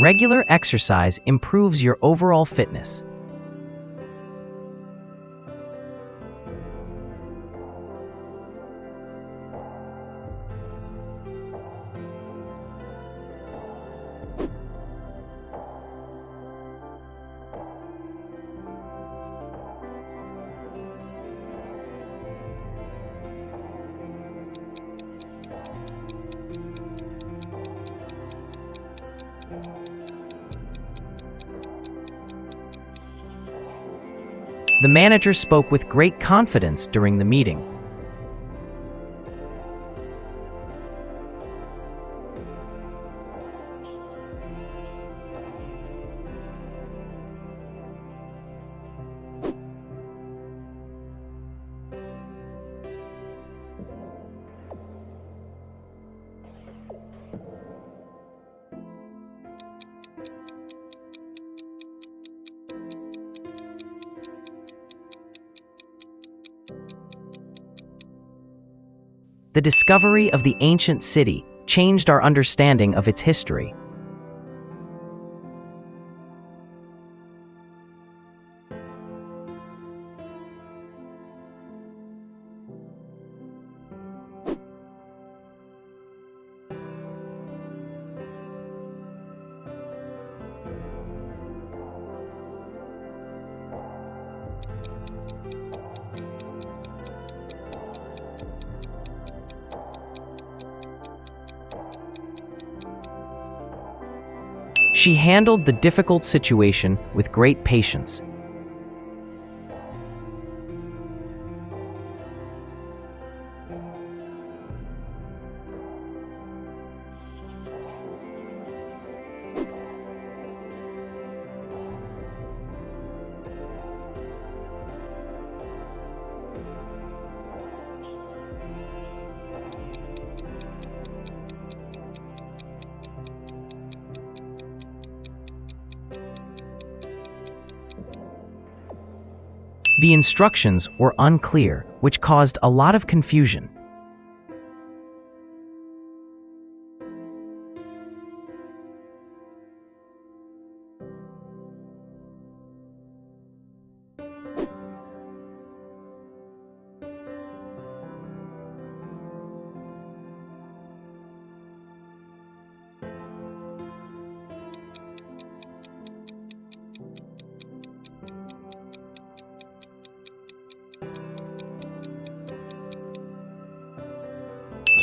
Regular exercise improves your overall fitness. The manager spoke with great confidence during the meeting. The discovery of the ancient city changed our understanding of its history. She handled the difficult situation with great patience. The instructions were unclear, which caused a lot of confusion.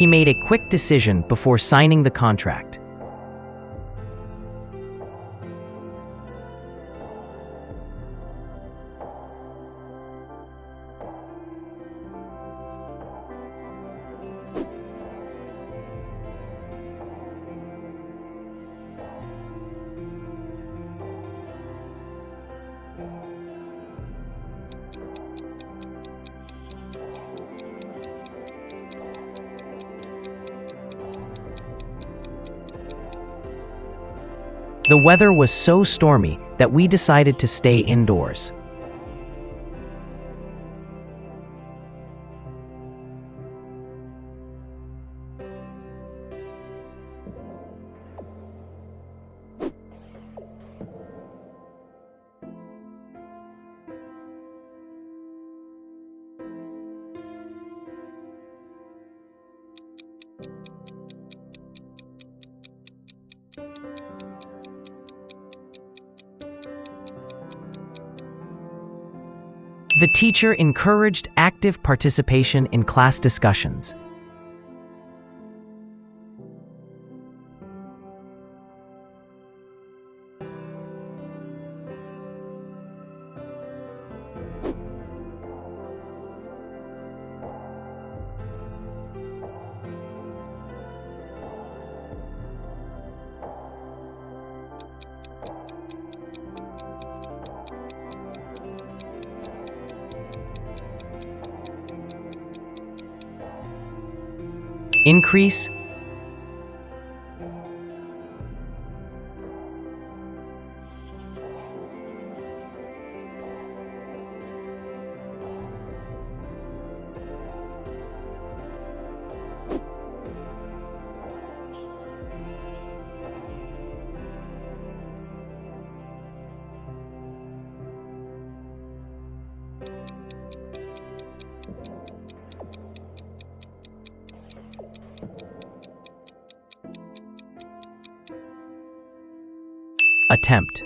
He made a quick decision before signing the contract. The weather was so stormy that we decided to stay indoors. The teacher encouraged active participation in class discussions. Increase, attempt.